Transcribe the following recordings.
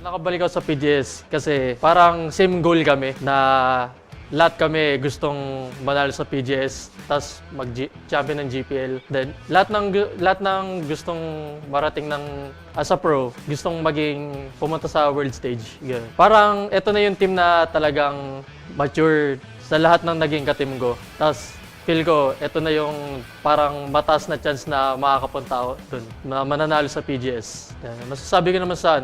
Nakabalik ako sa PGS kasi parang same goal kami na lahat kami gustong manalo sa PGS tapos mag-champion ng GPL. Then lahat ng gustong marating ng as a pro, gustong maging pumunta sa world stage. Ganun. Parang ito na yung team na talagang mature sa lahat ng naging ka-team ko. Tapos feel ko, ito na yung parang mataas na chance na makakapunta ako dun, na mananalo sa PGS. Masasabi ko naman sa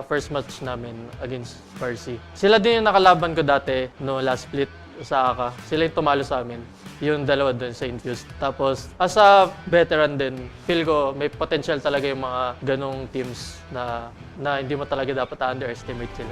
first match namin against BRE. Sila din yung nakalaban ko dati no last split sa AKA. Sila yung tumalo sa amin. Yung dalawa dun sa Infused. Tapos, as a veteran din, feel ko may potential talaga yung mga ganong teams na hindi mo talaga dapat underestimate sila.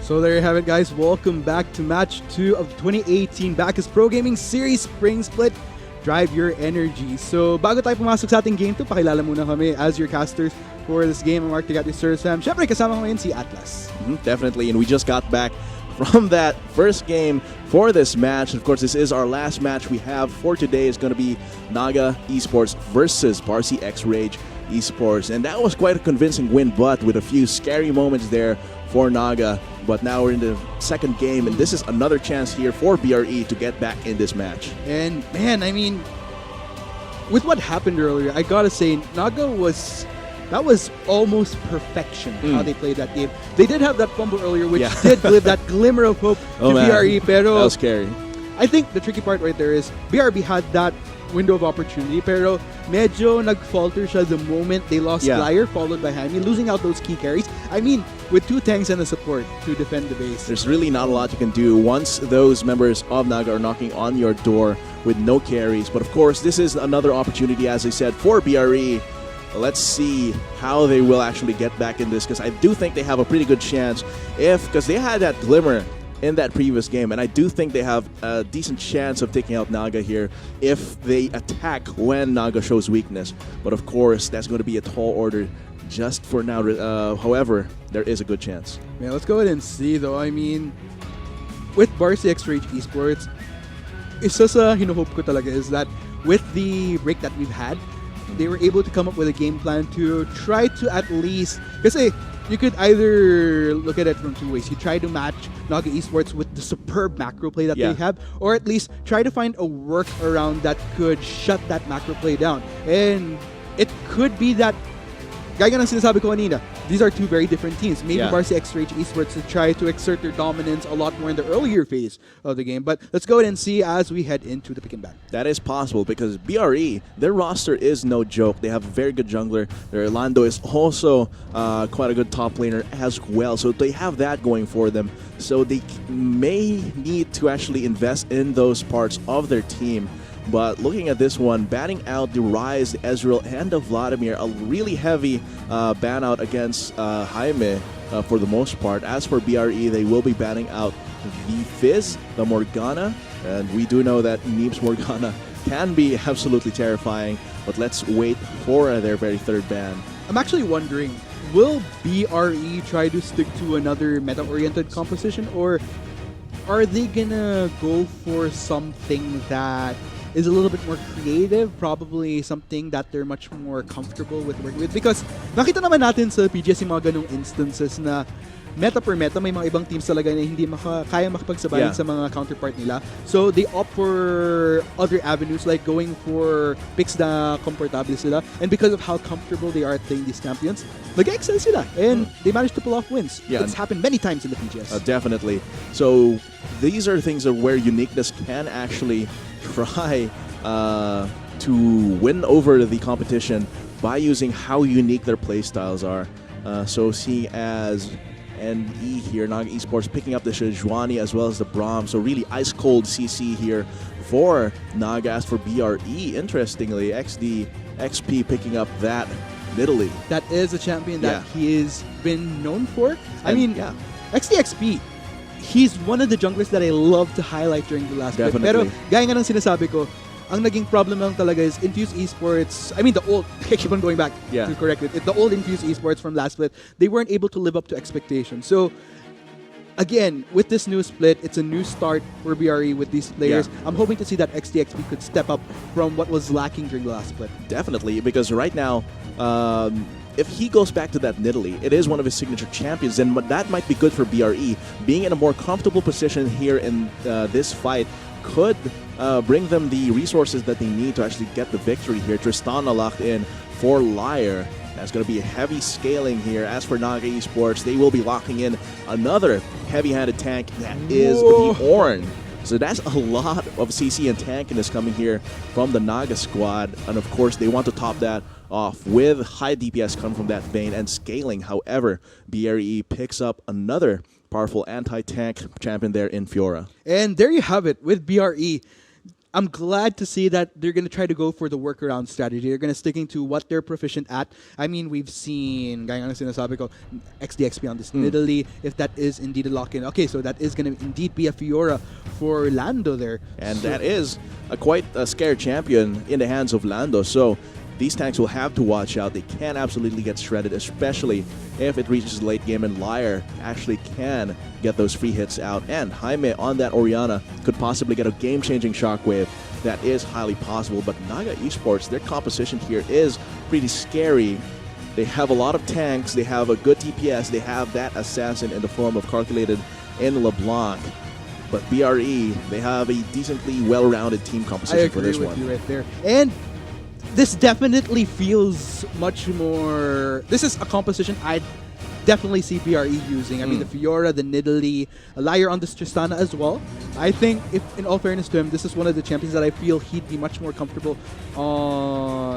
So there you have it, guys. Welcome back to match 2 of 2018 Bacchus Pro Gaming Series Spring Split. Drive your energy. So bago tayo pumasok sa ating game 2, pakilala muna kami as your casters for this game. I'm Mark Tigati, Sir Sam. Syempre, kasama ko ngayon si Atlas. Definitely, and we just got back from that first game for this match. Of course, this is our last match we have for today. It's going to be Naga Esports versus BRE X Rage Esports. And that was quite a convincing win, but with a few scary moments there for Naga. But now we're in the second game, and this is another chance here for BRE to get back in this match. And man, I mean, with what happened earlier, I gotta say, Naga that was almost perfection how they played that game. They did have that fumble earlier, which did give that glimmer of hope to BRE. Pero that was scary. I think the tricky part right there is BRB had that window of opportunity, pero medyo nag-falter siya the moment they lost Flyer, followed by Jaime, losing out those key carries. I mean, with 2 tanks and a support to defend the base. There's really not a lot you can do once those members of Naga are knocking on your door with no carries. But of course, this is another opportunity, as I said, for BRE. Let's see how they will actually get back in this, because I do think they have a pretty good chance because they had that glimmer in that previous game, and I do think they have a decent chance of taking out Naga here if they attack when Naga shows weakness. But of course, that's going to be a tall order just for now. However, there is a good chance. Yeah, let's go ahead and see though. I mean, with BRE X Rage Esports, isa sa hinuhope ko talaga is that with the break that we've had, they were able to come up with a game plan to try to at least, kasi you could either look at it from 2 ways. You try to match Naga Esports with the superb macro play that they have, or at least try to find a workaround that could shut that macro play down. And it could be that, gaya ng sinasabi ko kanina, these are 2 very different teams. Maybe BRE X Rage Esports to try to exert their dominance a lot more in the earlier phase of the game. But let's go ahead and see as we head into the pick and back. That is possible because BRE, their roster is no joke. They have a very good jungler. Their Lando is also quite a good top laner as well. So they have that going for them. So they may need to actually invest in those parts of their team. But looking at this one, banning out the Rise, the Ezreal, and the Vladimir, a really heavy ban out against Jaime for the most part. As for BRE, they will be banning out the Fizz, the Morgana, and we do know that Neeb's Morgana can be absolutely terrifying, but let's wait for their very third ban. I'm actually wondering, will BRE try to stick to another meta-oriented composition, or are they gonna go for something that is a little bit more creative, probably something that they're much more comfortable with working with? Because nakita naman natin sa PGS yung mga ganong instances na meta per meta, may mga ibang teams talaga na hindi kaya makipagsabayan sa mga counterpart nila. So they opt for other avenues like going for picks na komportable sila. And because of how comfortable they are at playing these champions, nag-excel sila. And they managed to pull off wins. It's happened many times in the PGS. Definitely. So these are things where uniqueness can actually try to win over the competition by using how unique their playstyles are. So seeing as NE here, Naga Esports picking up the Sejuani as well as the Braum. So really ice cold CC here for Naga. As for BRE, interestingly, XD XP picking up that Italy. That is a champion that he has been known for. I mean, XD he's one of the junglers that I love to highlight during the last bit. Pero gaya nga ng sinasabi ko, ang naging problem lang talaga is Infuse Esports, I mean the old, I keep on going back to correct it, the old Infuse Esports from last split, they weren't able to live up to expectations. So again, with this new split, it's a new start for BRE with these players. I'm hoping to see that XDXP could step up from what was lacking during the last split. Definitely, because right now, if he goes back to that Nidalee, it is one of his signature champions, then that might be good for BRE. Being in a more comfortable position here in this fight could bring them the resources that they need to actually get the victory here. Tristana locked in for Liar. That's going to be a heavy scaling here. As for Naga Esports, they will be locking in another heavy-handed tank that is the Ornn. So that's a lot of CC and tankiness coming here from the Naga squad. And of course, they want to top that off with high DPS coming from that Vayne and scaling. However, BRE picks up another powerful anti-tank champion there in Fiora. And there you have it with BRE. I'm glad to see that they're going to try to go for the workaround strategy. They're going to sticking to what they're proficient at. I mean, we've seen, gaya nga ng sinasabi ko, XDXP on this Nidalee, if that is indeed a lock-in. Okay, so that is going to indeed be a Fiora for Lando there. And that is quite a scared champion in the hands of Lando. So these tanks will have to watch out. They can absolutely get shredded, especially if it reaches the late game and Liar actually can get those free hits out. And Jaime on that Orianna could possibly get a game-changing shockwave. That is highly possible. But Naga Esports, their composition here is pretty scary. They have a lot of tanks. They have a good DPS. They have that assassin in the form of Calculated in LeBlanc. But BRE, they have a decently well-rounded team composition for this one. I agree with you right there. And this definitely feels much more... This is a composition I'd definitely see BRE using. I mean, the Fiora, the Nidalee, a Liar on this Tristana as well. I think, if in all fairness to him, this is one of the champions that I feel he'd be much more comfortable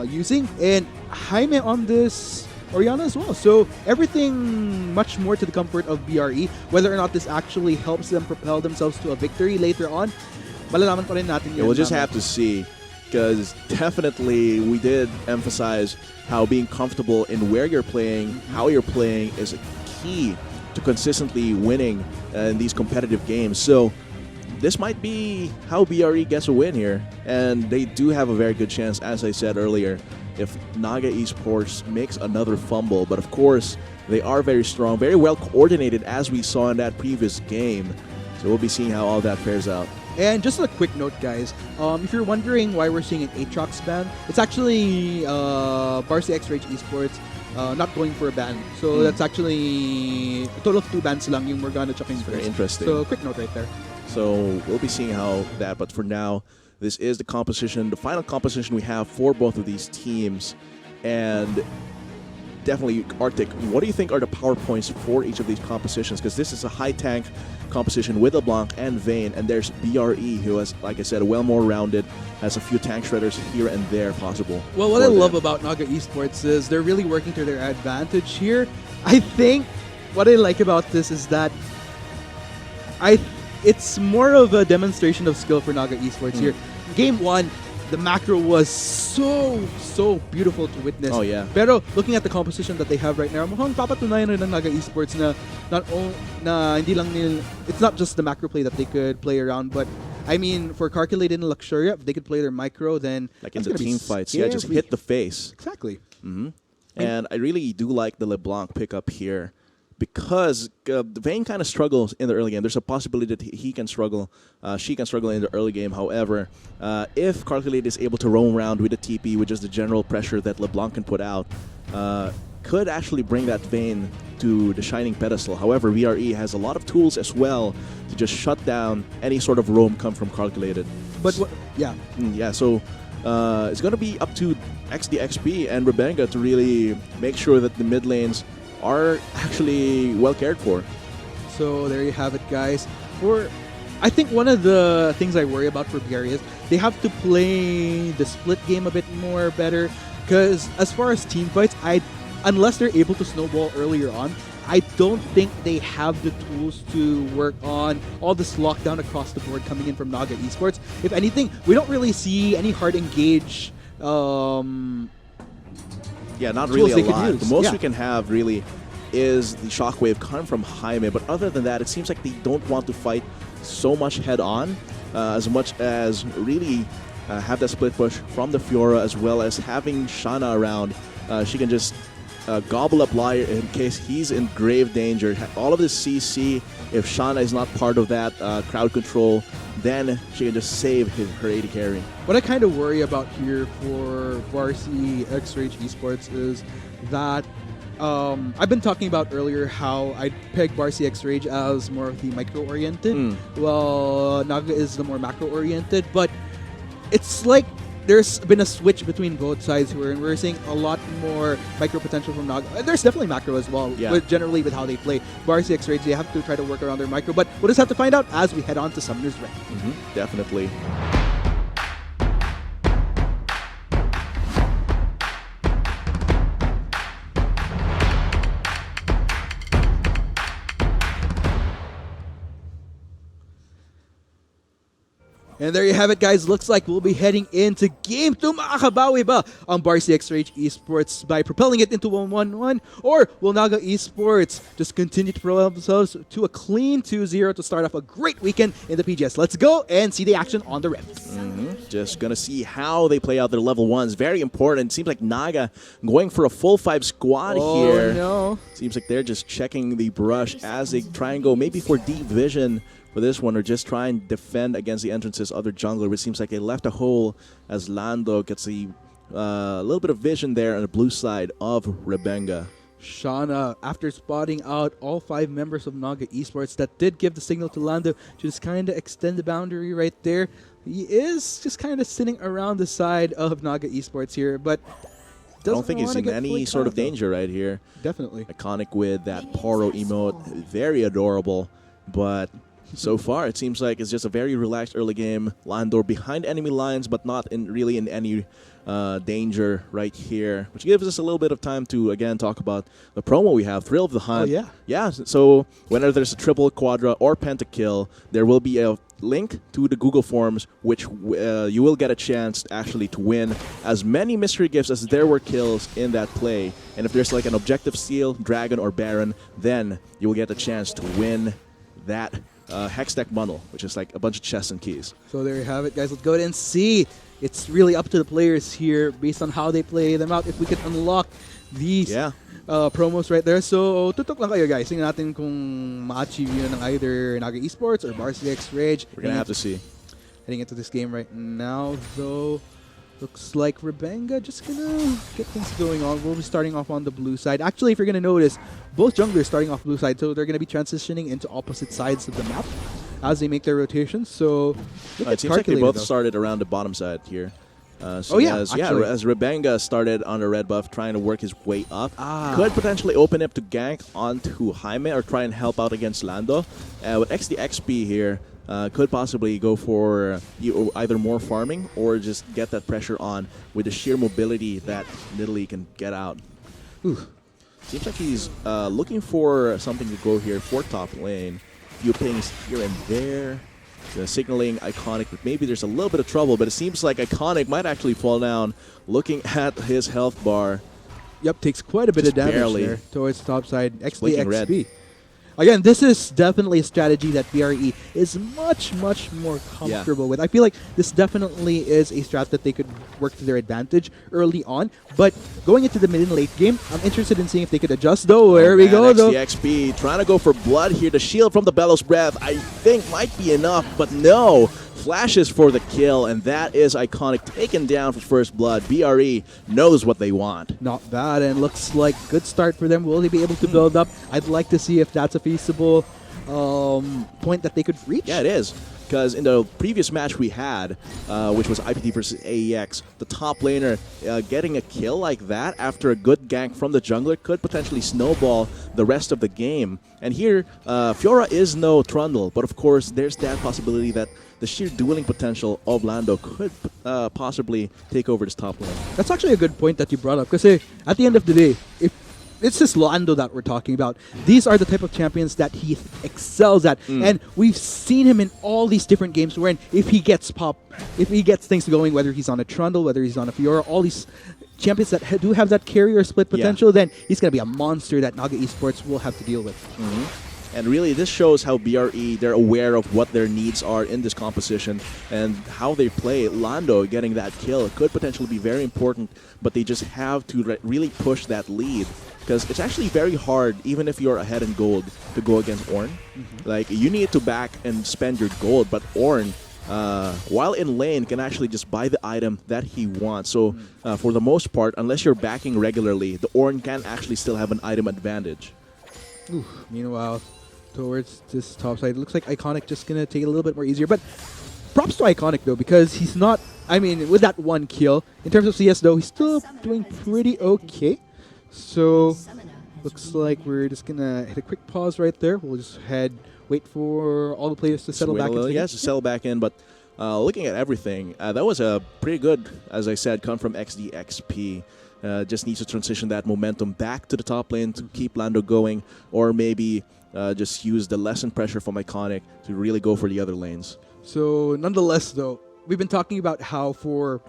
using. And Jaime on this Orianna as well. So everything much more to the comfort of BRE. Whether or not this actually helps them propel themselves to a victory later on, malalaman pa rin natin yeah, we'll just have to see. Because definitely we did emphasize how being comfortable in where you're playing, how you're playing is a key to consistently winning in these competitive games. So this might be how BRE gets a win here. And they do have a very good chance, as I said earlier, if Naga Esports makes another fumble. But of course, they are very strong, very well coordinated, as we saw in that previous game. So we'll be seeing how all that fares out. And just a quick note, guys. If you're wondering why we're seeing an Aatrox ban, it's actually Barca X-Rage Esports not going for a ban. So that's actually a total of 2 bans lang yung Morgana tsaka yung Very interesting. So quick note right there. So we'll be seeing how that, but for now, this is the composition, the final composition we have for both of these teams. And definitely, Arctic, what do you think are the power points for each of these compositions? Because this is a high tank composition with LeBlanc and Vayne, and there's BRE, who has, like I said, well more rounded, has a few tank shredders here and there possible. Well, what I love about Naga Esports is they're really working to their advantage here. I think what I like about this is that it's more of a demonstration of skill for Naga Esports here. Game 1, the macro was so beautiful to witness. Oh yeah. Pero looking at the composition that they have right now, mukhang papatunayan rin ng Naga Esports na hindi lang it's not just the macro play that they could play around, but I mean, for Calculated and Luxuria, if they could play their micro, then like in the team fights, yeah, just hit the face. Exactly. And I really do like the LeBlanc pickup here, because Vayne kind of struggles in the early game. There's a possibility that he can struggle, she can struggle in the early game. However, if Calculate is able to roam around with the TP, with just the general pressure that LeBlanc can put out, could actually bring that Vayne to the shining pedestal. However, VRE has a lot of tools as well to just shut down any sort of roam come from Calculated. But yeah. Yeah, so it's going to be up to XDXP and Rebenga to really make sure that the mid lanes are actually well cared for. So there you have it, guys. I think one of the things I worry about for BRE is they have to play the split game a bit more better, because as far as team fights, unless they're able to snowball earlier on, I don't think they have the tools to work on all this lockdown across the board coming in from Naga Esports. If anything, we don't really see any hard engage. Yeah, not really a lot. Use. The most we can have really is the shockwave coming from Jaime, but other than that, it seems like they don't want to fight so much head-on, as much as really have that split push from the Fiora, as well as having Shanna around. She can just gobble up Liar in case he's in grave danger. All of this CC, if Shanna is not part of that crowd control, then she can just save her AD carry. What I kind of worry about here for Varsity X-Rage Esports is that I've been talking about earlier how I peg BRCX Rage as more of the micro-oriented. Well, Naga is the more macro-oriented, but it's like there's been a switch between both sides here, and we're seeing a lot more micro potential from Naga. There's definitely macro as well, generally with how they play. BRCX Rage, they have to try to work around their micro, but we'll just have to find out as we head on to Summoner's Rift. Definitely. And there you have it, guys. Looks like we'll be heading into Game 2. Makakabawi ba ang BRCX Rage Esports by propelling it into 1-1-1? Or will Naga Esports just continue to propel themselves to a clean 2-0 to start off a great weekend in the PGS? Let's go and see the action on the Rift. Just gonna see how they play out their level 1s. Very important. Seems like Naga going for a full 5 squad here. No. Seems like they're just checking the brush as they try and go maybe for deep vision for this one, or just try and defend against the entrances of their jungler. But it seems like they left a hole as Lando gets a little bit of vision there on the blue side of Rebenga. Shauna, after spotting out all 5 members of Naga Esports, that did give the signal to Lando to just kind of extend the boundary right there. He is just kind of sitting around the side of Naga Esports here, but I don't think he's in any sort of danger right here. Definitely. Iconic with that Poro emote. Very adorable. But so far, it seems like it's just a very relaxed early game. Landor behind enemy lines, but not really in any danger right here. Which gives us a little bit of time to, again, talk about the promo we have, Thrill of the Hunt. Oh, yeah. Yeah, so whenever there's a triple, quadra, or pentakill, there will be a link to the Google Forms, which you will get a chance actually to win as many mystery gifts as there were kills in that play. And if there's like an objective seal, dragon, or baron, then you will get a chance to win that Hex Deck bundle, which is like a bunch of chests and keys. So there you have it, guys. Let's go ahead and see. It's really up to the players here based on how they play them out. If we can unlock these promos right there. So, tutok lang kayo, guys. Tingnan natin kung ma-achieve yun ng either Naga Esports or BRCX Rage. We're going to have to see. Heading into this game right now, though. Looks like Rebenga just gonna get things going on. We'll be starting off on the blue side. Actually, if you're gonna notice, both junglers starting off blue side, so they're gonna be transitioning into opposite sides of the map as they make their rotations. So it seems like they both started around the bottom side here. As Rebenga started on the red buff, trying to work his way up, could potentially open up to gank onto Jaime or try and help out against Lando. With XP here, could possibly go for either more farming or just get that pressure on with the sheer mobility that Nidalee can get out. Seems like he's looking for something to go here for top lane. Few pings here and there. Signaling Iconic, but maybe there's a little bit of trouble, but it seems like Iconic might actually fall down. Looking at his health bar. Yep, takes quite a bit of damage barely there towards the top side. XP. Red. Again, this is definitely a strategy that BRE is much, much more comfortable with. I feel like this definitely is a strat that they could work to their advantage early on. But going into the mid and late game, I'm interested in seeing if they could adjust, though. There we go, though. XP trying to go for blood here. The shield from the Bellows Breath, I think, might be enough, but no. Flashes for the kill, and that is Iconic taken down for first blood. BRE knows what they want. Not bad, and looks like good start for them. Will they be able to build up? I'd like to see if that's a feasible point that they could reach. Yeah, it is. Because in the previous match we had, which was IPT versus AEX, the top laner getting a kill like that after a good gank from the jungler could potentially snowball the rest of the game. And here, Fiora is no Trundle, but of course, there's that possibility that the sheer dueling potential of Lando could possibly take over this top lane. That's actually a good point that you brought up, because at the end of the day, if it's just Lando that we're talking about, these are the type of champions that he excels at. And we've seen him in all these different games wherein if he gets things going, whether he's on a Trundle, whether he's on a Fiora, all these champions that do have that carrier split potential, then he's going to be a monster that Naga Esports will have to deal with. And really, this shows how BRE, they're aware of what their needs are in this composition and how they play. Lando getting that kill could potentially be very important, but they just have to really push that lead. Because it's actually very hard, even if you're ahead in gold, to go against Ornn. Like, you need to back and spend your gold, but Ornn while in lane, can actually just buy the item that he wants. So for the most part, unless you're backing regularly, the Ornn can actually still have an item advantage. Ooh, meanwhile, towards this top side, it looks like Iconic just gonna take it a little bit more easier. But props to Iconic though, because he's not. I mean, with that one kill, in terms of CS though, he's still doing pretty okay. So looks like we're just gonna hit a quick pause right there. We'll just wait for all the players to settle back in. Yes, to settle back in. But looking at everything, that was a pretty good, as I said, come from XDXP. Just needs to transition that momentum back to the top lane to keep Lando going, or maybe just use the lessened pressure from Iconic to really go for the other lanes. So nonetheless though, we've been talking about how for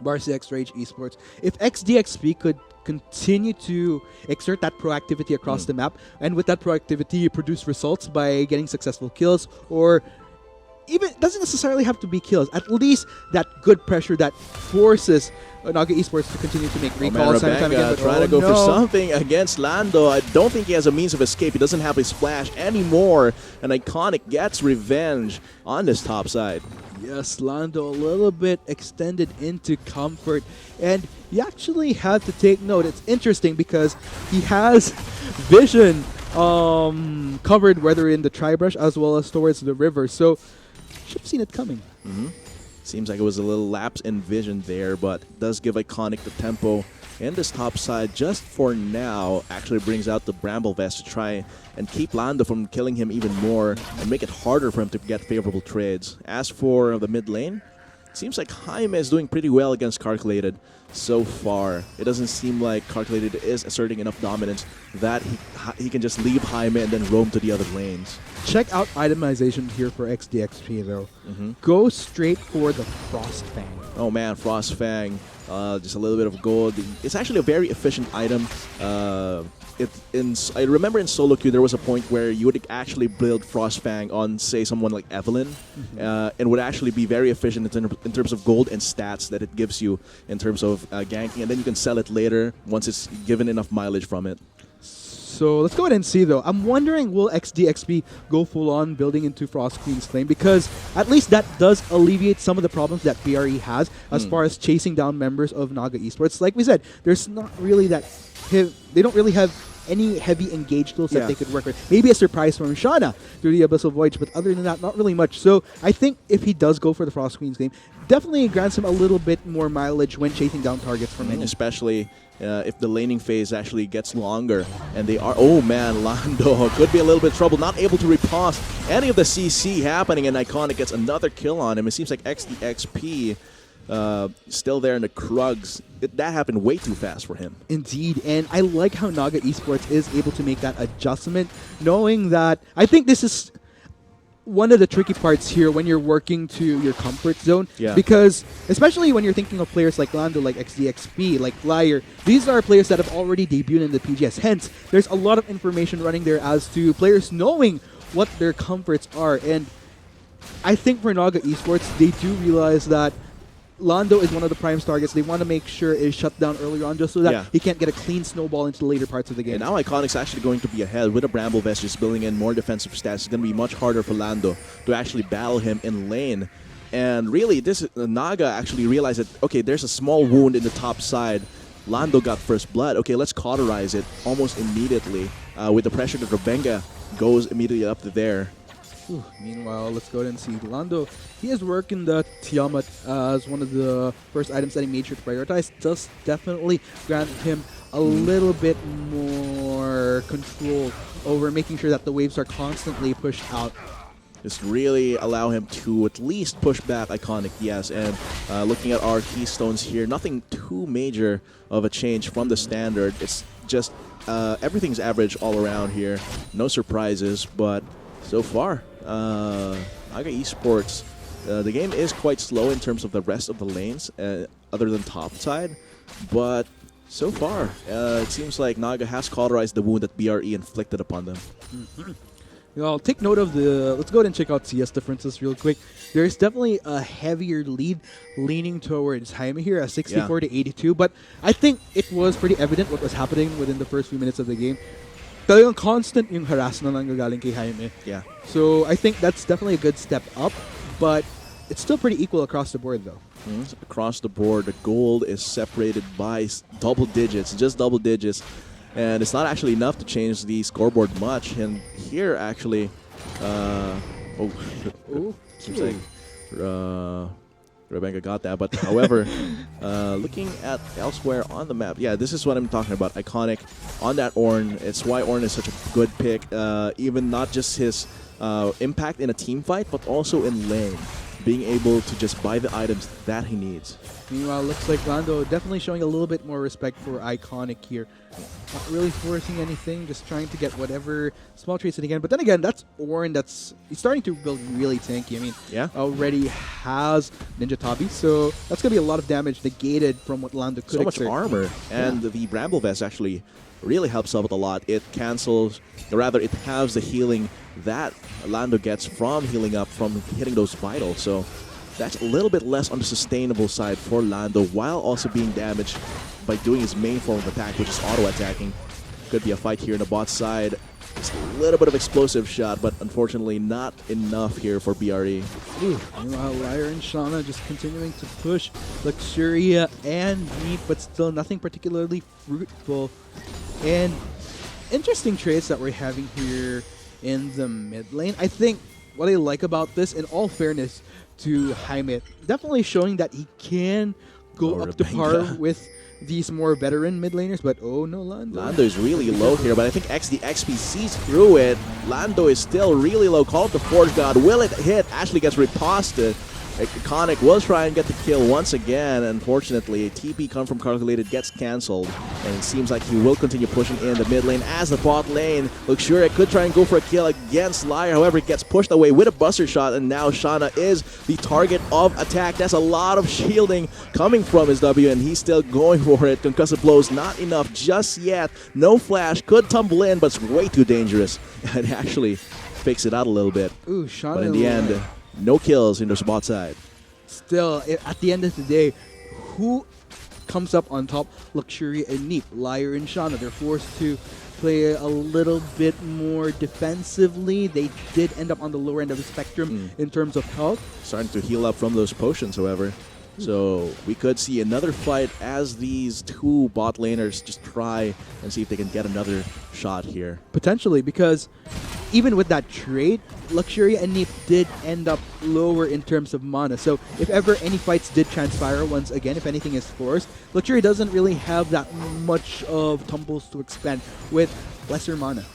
BRE Rage Esports, if XDXP could continue to exert that proactivity across the map, and with that proactivity produce results by getting successful kills, or even doesn't necessarily have to be kills, at least that good pressure that forces Naga Esports to continue to make recalls time and time again. Trying to go for something against Lando. I don't think he has a means of escape. He doesn't have a splash anymore, and Iconic gets revenge on this top side. Yes, Lando a little bit extended into comfort, and you actually have to take note. It's interesting because he has vision covered, whether in the tri-brush as well as towards the river, so should have seen it coming. Seems like it was a little lapse in vision there, but does give Iconic the tempo in this top side just for now. Actually brings out the Bramble Vest to try and keep Lando from killing him even more and make it harder for him to get favorable trades. As for the mid lane, it seems like Jaime is doing pretty well against Calculated so far. It doesn't seem like Calculated is asserting enough dominance that he can just leave Jaime and then roam to the other lanes. Check out itemization here for XDXP though. Go straight for the Frost Fang. Oh man, Frost Fang. Just a little bit of gold. It's actually a very efficient item. I remember in solo queue there was a point where you would actually build Frost Fang on, say, someone like Evelyn, and would actually be very efficient in terms of gold and stats that it gives you in terms of ganking, and then you can sell it later once it's given enough mileage from it. So let's go ahead and see though. I'm wondering, will XDXP go full on building into Frost Queen's Flame? Because at least that does alleviate some of the problems that BRE has as far as chasing down members of Naga Esports. Like we said, there's not really that. They don't really have any heavy engaged tools that they could work with. Maybe a surprise from Shana through the Abyssal Voyage, but other than that, not really much. So I think if he does go for the Frost Queen's Flame, definitely grants him a little bit more mileage when chasing down targets from many. Especially if the laning phase actually gets longer, and they are, oh man, Lando could be a little bit of trouble, not able to repulse any of the CC happening, and Iconic gets another kill on him. It seems like XDXP still there in the Krugs. That happened way too fast for him. Indeed, and I like how Naga Esports is able to make that adjustment, knowing that I think this is one of the tricky parts here when you're working to your comfort zone. Because especially when you're thinking of players like Lando, like XDXP, like Flyer, these are players that have already debuted in the PGS. Hence, there's a lot of information running there as to players knowing what their comforts are. And I think for Naga Esports, they do realize that Lando is one of the prime targets. They want to make sure it is shut down earlier on just so that he can't get a clean snowball into the later parts of the game. And now Iconic's actually going to be ahead with a Bramble Vest just building in more defensive stats. It's going to be much harder for Lando to actually battle him in lane. And really, this Naga actually realized that, okay, there's a small wound in the top side. Lando got first blood. Okay, let's cauterize it almost immediately with the pressure that Rebenga goes immediately up to there. Meanwhile, let's go ahead and see Lando. He is working the Tiamat as one of the first items that he made sure to prioritize. Does definitely grant him a little bit more control over making sure that the waves are constantly pushed out. Just really allow him to at least push back Iconic, yes. And looking at our keystones here, nothing too major of a change from the standard. It's just everything's average all around here. No surprises, but so far, Naga Esports, the game is quite slow in terms of the rest of the lanes, other than top side. But so far, it seems like Naga has cauterized the wound that BRE inflicted upon them. I'll take note of the... Let's go ahead and check out CS differences real quick. There's definitely a heavier lead leaning towards Jaime here at 64 to 82. But I think it was pretty evident what was happening within the first few minutes of the game. Talagang constant yung harass na nanggagaling kay Jaime. Yeah. So I think that's definitely a good step up. But it's still pretty equal across the board, though. Across the board, the gold is separated by double digits, just double digits. And it's not actually enough to change the scoreboard much. And here, actually, seems like Rebecca got that. But however, looking at elsewhere on the map, yeah, this is what I'm talking about. Iconic on that Ornn. It's why Ornn is such a good pick. Even not just his impact in a team fight, but also in lane. Being able to just buy the items that he needs. Meanwhile, looks like Lando definitely showing a little bit more respect for Iconic here. Not really forcing anything, just trying to get whatever small traits that he can. But then again, that's Ornn. He's starting to build really tanky. I mean, yeah, already has Ninja Tabi, so that's going to be a lot of damage negated from what Lando could so much exert. armor. And the Bramble Vest actually really helps out a lot. It cancels, or rather it halves the healing that Lando gets from healing up from hitting those vitals. So that's a little bit less on the sustainable side for Lando, while also being damaged by doing his main form of attack, which is auto-attacking. Could be a fight here in the bot side. It's a little bit of explosive shot, but unfortunately not enough here for BRE. Meanwhile, Lyre and Shauna just continuing to push Luxuria and Neep, but still nothing particularly fruitful. And interesting traits that we're having here in the mid lane. I think what I like about this, in all fairness to Jaime, definitely showing that he can go up to par with these more veteran mid laners, but oh no, Lando. Lando is really low here, but I think XP sees through it. Lando is still really low. Called the Forge God. Will it hit? Ashley gets riposted. Iconic will try and get the kill once again. Unfortunately, a TP come from Calculated gets cancelled, and it seems like he will continue pushing in the mid lane as the bot lane. Luxuria could try and go for a kill against Lyre, however, it gets pushed away with a buster shot, and now Shauna is the target of attack. That's a lot of shielding coming from his W, and he's still going for it. Concussive blows, not enough just yet. No flash, could tumble in, but it's way too dangerous, and actually fix it out a little bit. Ooh, Shauna. But in the end, no kills in the bot side. Still, at the end of the day, who comes up on top? Luxuria and Neep, Lyre and Shauna. They're forced to play a little bit more defensively. They did end up on the lower end of the spectrum in terms of health. Starting to heal up from those potions, however. So we could see another fight as these two bot laners just try and see if they can get another shot here. Potentially, because even with that trade, Luxuria and Neep did end up lower in terms of mana. So if ever any fights did transpire once again, if anything is forced, Luxuria doesn't really have that much of tumbles to expend with lesser mana.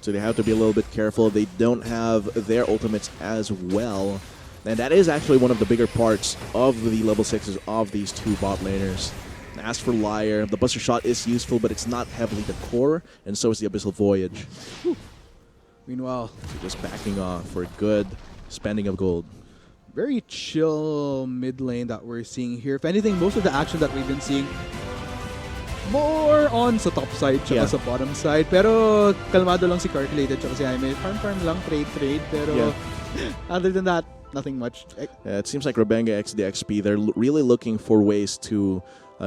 So they have to be a little bit careful. They don't have their ultimates as well. And that is actually one of the bigger parts of the level 6s of these two bot laners. As for Lyre, the Buster Shot is useful, but it's not heavily the core, and so is the Abyssal Voyage. Meanwhile, so just backing off for a good spending of gold. Very chill mid lane that we're seeing here. If anything, most of the action that we've been seeing more on sa top side tsaka sa bottom side. Pero kalmado lang si Calculated tsaka si Jaime. Farm lang, trade. Pero other than that, nothing much. It seems like Rebenga XP, they're really looking for ways to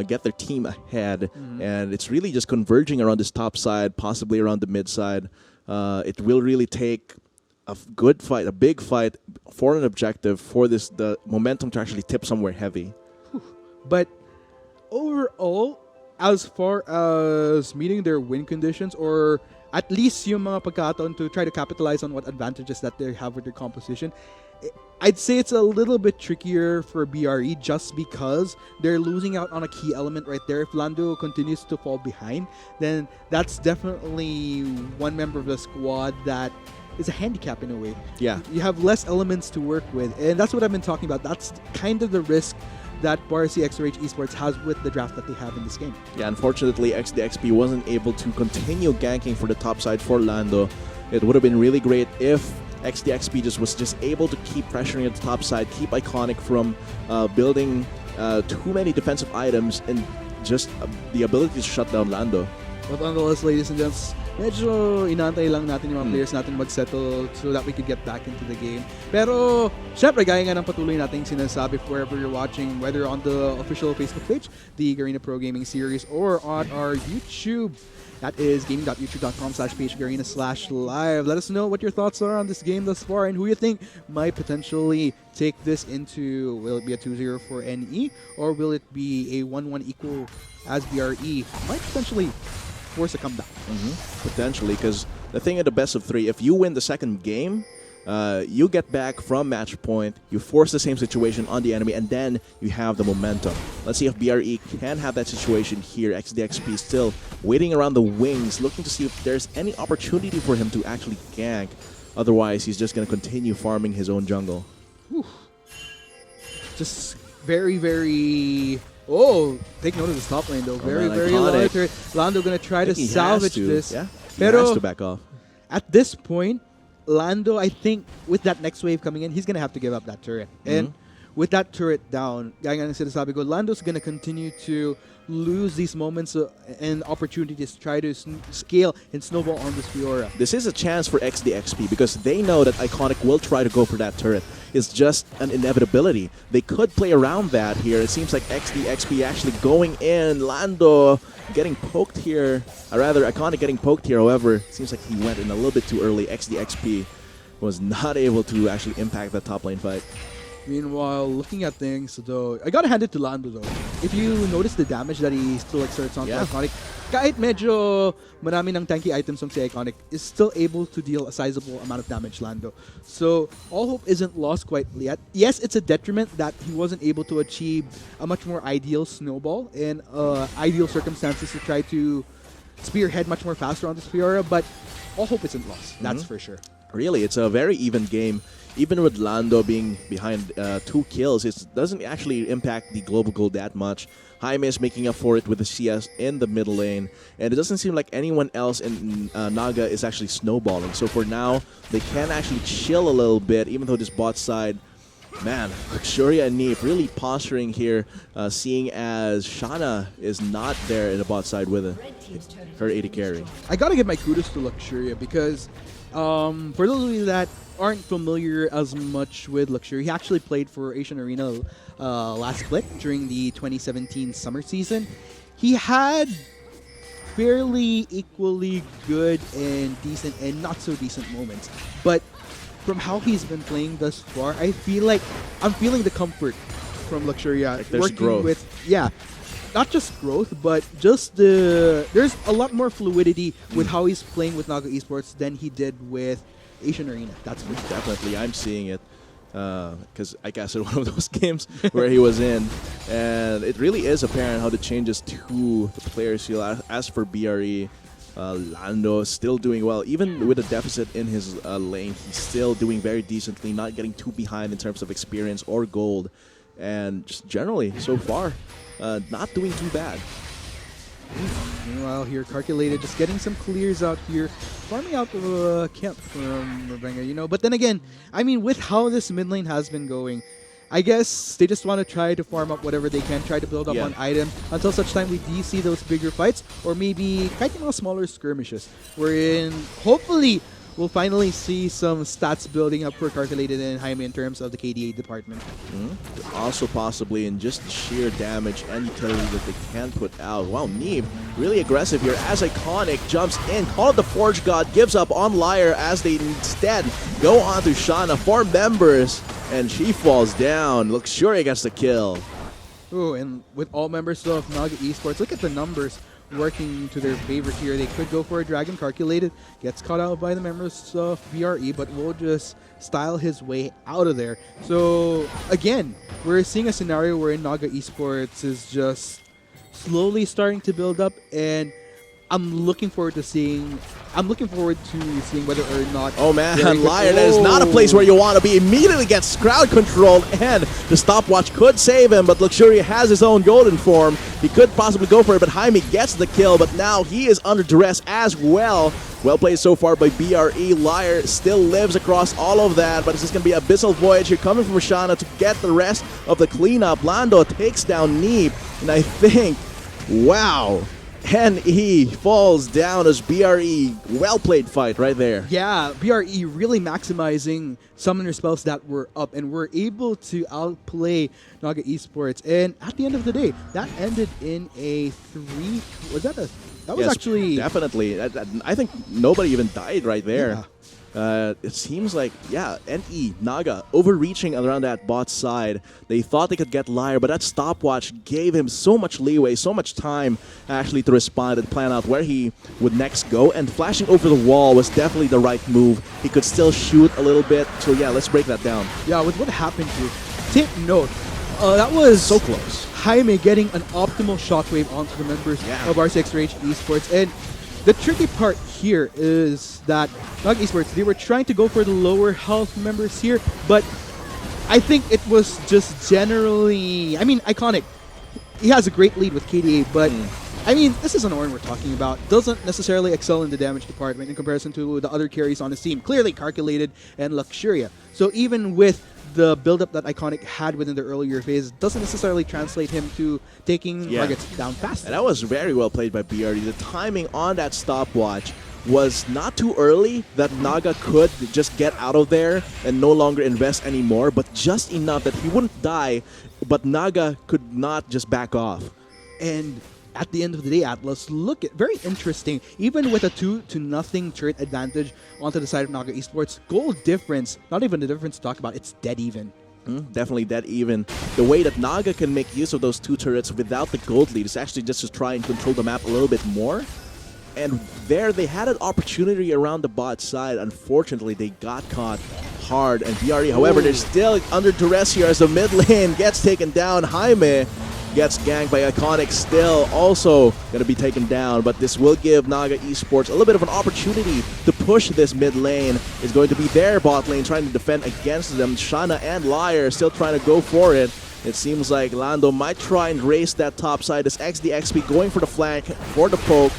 get their team ahead. And it's really just converging around this top side, possibly around the mid side. It will really take a good fight, a big fight for an objective for the momentum to actually tip somewhere heavy. But overall, as far as meeting their win conditions, or at least yung mga pagkataon to try to capitalize on what advantages that they have with their composition, I'd say it's a little bit trickier for BRE just because they're losing out on a key element right there. If Lando continues to fall behind, then that's definitely one member of the squad that is a handicap in a way. Yeah. You have less elements to work with, and that's what I've been talking about. That's kind of the risk that BRC XRH Esports has with the draft that they have in this game. Yeah, unfortunately, XP wasn't able to continue ganking for the top side for Lando. It would have been really great if XP was just able to keep pressuring at the top side, keep Iconic from building too many defensive items, and just the ability to shut down Lando. But nonetheless, ladies and gents, medyo inaantay lang natin yung mga players natin mag-settle so that we could get back into the game. Pero, syempre, gaya nga ng patuloy nating sinasabi wherever you're watching, whether on the official Facebook page, the Garena Pro Gaming Series, or on our YouTube. That is gaming.youtube.com/pagegarena/live. Let us know what your thoughts are on this game thus far and who you think might potentially take this into, will it be a 2-0 for NE, or will it be a 1-1 equal as BRE might potentially force a comeback? Potentially, because the thing at the best of 3, if you win the second game, you get back from match point, you force the same situation on the enemy, and then you have the momentum. Let's see if BRE can have that situation here. XDXP still waiting around the wings, looking to see if there's any opportunity for him to actually gank. Otherwise, he's just going to continue farming his own jungle. Whew. Just very, very... Oh, take note of this top lane though. Very, man, very iconic. low turret. Lando gonna try to He has salvage to. this. Yeah, he Pero has to back off. at this point, Lando, I think, with that next wave coming in, he's gonna have to give up that turret. And with that turret down, gaya nga ng sinasabi ko, Lando's gonna continue to lose these moments and opportunities to try to scale and snowball on this Fiora. This is a chance for XDXP because they know that Iconic will try to go for that turret. It's just an inevitability. They could play around that here. It seems like XDXP actually going in. Lando getting poked here. Or rather, Iconic getting poked here. However, it seems like he went in a little bit too early. XDXP was not able to actually impact the top lane fight. Meanwhile, looking at things though, I gotta hand it to Lando though. If you notice the damage that he still exerts on Iconic, kahit medyo marami ng tanky items on si Iconic, is still able to deal a sizable amount of damage, Lando. So, all hope isn't lost quite yet. Yes, it's a detriment that he wasn't able to achieve a much more ideal snowball in ideal circumstances to try to spearhead much more faster on this Fiora, but all hope isn't lost, that's for sure. Really, it's a very even game. Even with Lando being behind 2 kills, it doesn't actually impact the global goal that much. Jaime is making up for it with the CS in the middle lane, and it doesn't seem like anyone else in Naga is actually snowballing. So for now, they can actually chill a little bit, even though this bot side, man, Luxuria and Neep really posturing here, seeing as Shanna is not there in the bot side with her 80 carry. I gotta give my kudos to Luxuria because for those of you that aren't familiar as much with Luxuria, he actually played for Asian Arena last split during the 2017 summer season. He had fairly equally good and decent and not so decent moments, but from how he's been playing thus far, I feel like I'm feeling the comfort from Luxuria Like there's working growth. with not just growth, but just there's a lot more fluidity with how he's playing with Naga Esports than he did with Asian Arena. That's for sure. Definitely, I'm seeing it because I guess it's one of those games where he was in, and it really is apparent how the changes to the players feel. As for BRE, Lando is still doing well, even with a deficit in his lane. He's still doing very decently, not getting too behind in terms of experience or gold, and just generally so far, not doing too bad. Meanwhile, here, Calculated just getting some clears out here, farming out the camp from Ravenga, you know. But then again, I mean, with how this mid lane has been going, I guess they just want to try to farm up whatever they can, try to build up on items until such time we do see those bigger fights, or maybe kind of smaller skirmishes, wherein hopefully we'll finally see some stats building up for Calculated and Jaime in terms of the KDA department. Also possibly in just sheer damage and utility that they can put out. Wow, Neeb really aggressive here as Iconic jumps in. Call it the Forge God, gives up on Liar as they instead go on to Shanna for members, and she falls down. Luxuria gets the kill. Oh, and with all members of Naga Esports, look at the numbers working to their favor here. They could go for a Dragon. Calculated gets caught out by the members of BRE, but will just style his way out of there. So again, we're seeing a scenario where Naga Esports is just slowly starting to build up, and I'm looking forward to seeing whether or not. Oh man, they're able- Liar, that is not a place where you want to be. Immediately gets crowd controlled, and the stopwatch could save him, but Luxuria has his own golden form. He could possibly go for it, but Jaime gets the kill, but now he is under duress as well. Well played so far by BRE. Liar still lives across all of that, but it's just going to be Abyssal Voyage here coming from Shanna to get the rest of the cleanup. Lando takes down Neeb, and I think, wow, And he falls down as BRE. Well played fight right there. Yeah, BRE really maximizing summoner spells that were up and were able to outplay Naga Esports. And at the end of the day, that ended in a 3. Was that a? That was Yes, actually definitely. I think nobody even died right there. Yeah. It seems like, yeah, NE, Naga, overreaching around that bot side. They thought they could get Liar, but that stopwatch gave him so much leeway, so much time actually to respond and plan out where he would next go. And flashing over the wall was definitely the right move. He could still shoot a little bit. So yeah, let's break that down. Yeah, with what happened here, take note. That was So close. Jaime getting an optimal shockwave onto the members Yeah. of RCX Rage Esports. And the tricky part here is that Naga Esports, they were trying to go for the lower health members here, but I think it was just generally, I mean, Iconic, he has a great lead with KDA, but I mean, this is an Ornn we're talking about. Doesn't necessarily excel in the damage department in comparison to the other carries on his team. Clearly calculated and Luxuria. So even with the build-up that Iconic had within the earlier phase, doesn't necessarily translate him to taking Yeah. targets down fast. And that was very well played by BRD. The timing on that stopwatch was not too early that Naga could just get out of there and no longer invest anymore, but just enough that he wouldn't die, but Naga could not just back off. And at the end of the day, Atlas, look at very interesting. Even with a 2-0 turret advantage onto the side of Naga Esports, goal difference, not even the difference to talk about, it's dead even. Definitely dead even. The way that Naga can make use of those 2 turrets without the gold lead is actually just to try and control the map a little bit more. And there they had an opportunity around the bot side. Unfortunately, they got caught hard. And BRE, however, they're still under duress here as the mid lane gets taken down. Jaime gets ganked by Iconic, still also going to be taken down. But this will give Naga Esports a little bit of an opportunity to push this mid lane. It's going to be their bot lane trying to defend against them. Shana and Liar still trying to go for it. It seems like Lando might try and race that top side as XD going for the flank, for the poke.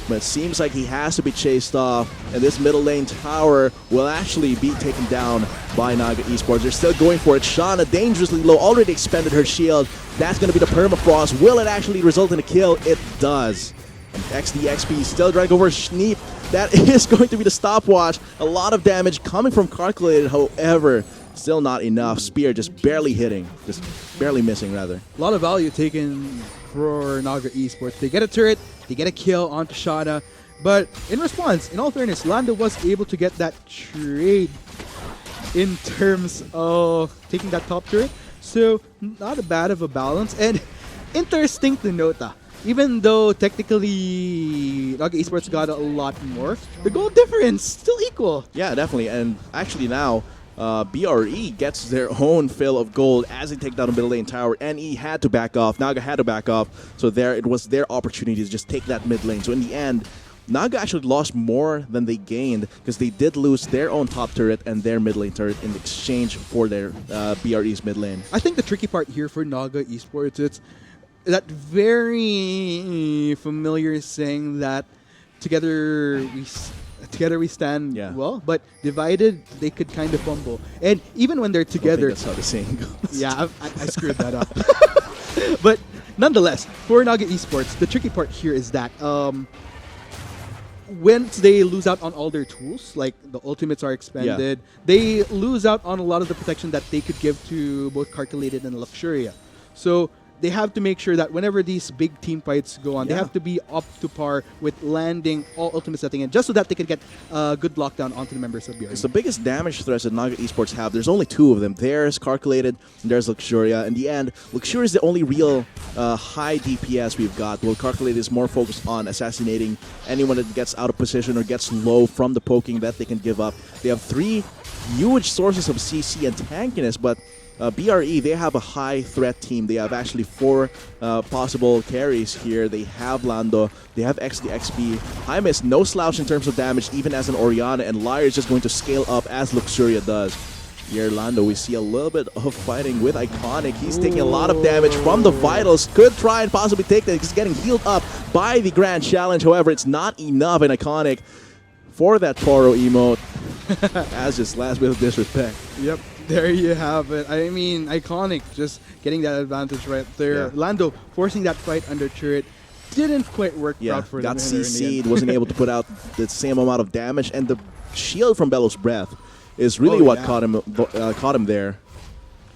But it seems like he has to be chased off, and this middle lane tower will actually be taken down by Naga Esports. They're still going for it. Shana dangerously low, already expended her shield. That's going to be the permafrost. Will it actually result in a kill? It does. And XD still trying to go for Schneep. That is going to be the stopwatch. A lot of damage coming from Calculated, however, still not enough. Spear just barely hitting, just barely missing rather. A lot of value taken for Naga Esports. They get a turret, they get a kill onto Shana, but in response, in all fairness, Lando was able to get that trade in terms of taking that top turret, so not a bad of a balance. And interesting to note, even though technically Naga Esports got a lot more, the goal difference still equal. Yeah, definitely. And actually now, BRE gets their own fill of gold as they take down the middle lane tower. NE had to back off. Naga had to back off. So there, it was their opportunity to just take that mid lane. So in the end, Naga actually lost more than they gained because they did lose their own top turret and their mid lane turret in exchange for their BRE's mid lane. I think the tricky part here for Naga Esports, it's that very familiar saying that together we stand Yeah. well, but divided they could kind of fumble. And even when they're I think together, that's how the saying goes. yeah, I screwed that up. But nonetheless, for Naga Esports, the tricky part here is that once they lose out on all their tools, like the ultimates are expended, they lose out on a lot of the protection that they could give to both Calculated and Luxuria. So they have to make sure that whenever these big team fights go on, they Yeah. have to be up to par with landing all ultimate setting in, just so that they could get a good lockdown onto the members of BRE. It's the biggest damage threats that Naga Esports have. There's only 2 of them. There's Calculated and there's Luxuria. In the end, Luxuria is the only real high DPS we've got. While Calculated is more focused on assassinating anyone that gets out of position or gets low from the poking that they can give up. They have 3 huge sources of CC and tankiness, but BRE, they have a high threat team. They have actually 4 possible carries here. They have Lando, they have XD. Jaime is no slouch in terms of damage, even as an Oriana, and Liar is just going to scale up as Luxuria does. Here, Lando, we see a little bit of fighting with Iconic. He's taking a lot of damage from the Vitals. Could try and possibly take that. He's getting healed up by the Grand Challenge. However, it's not enough in Iconic for that Toro emote. As just last bit of disrespect. Yep, there you have it. I mean, Iconic just getting that advantage right there. Yeah. Lando forcing that fight under turret, didn't quite work Yeah, out for got them. in the CC'd, end. wasn't able to put out the same amount of damage, and the shield from Bellows Breath is really Oh, what yeah. caught him there.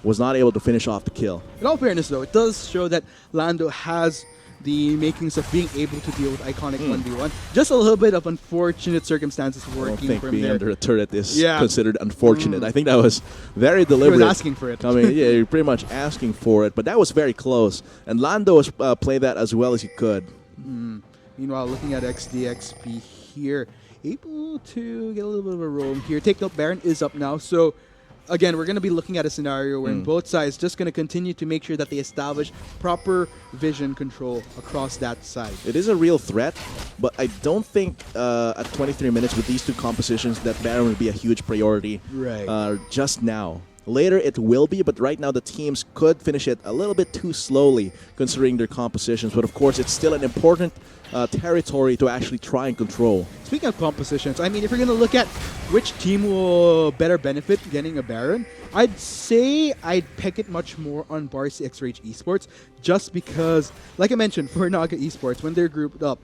Was not able to finish off the kill. In all fairness, though, it does show that Lando has the makings of being able to deal with iconic 1v1. Just a little bit of unfortunate circumstances I don't working think for him being there. under a turret is Yeah. considered unfortunate. I think that was very He deliberate. was asking for it. I mean, yeah, you're pretty much asking for it, but that was very close. And Lando was played that as well as he could. Meanwhile, looking at XDXP here, able to get a little bit of a roam here. Take note, Baron is up now. So, again, we're going to be looking at a scenario where both sides just going to continue to make sure that they establish proper vision control across that side. It is a real threat, but I don't think at 23 minutes with these two compositions that Baron would be a huge priority Right. just now. Later it will be, but right now the teams could finish it a little bit too slowly considering their compositions. But of course, it's still an important territory to actually try and control. Speaking of compositions, I mean, if you're going to look at which team will better benefit getting a Baron, I'd say I'd peg it much more on Barcy X-Rage Esports, just because, like I mentioned, for Naga Esports, when they're grouped up,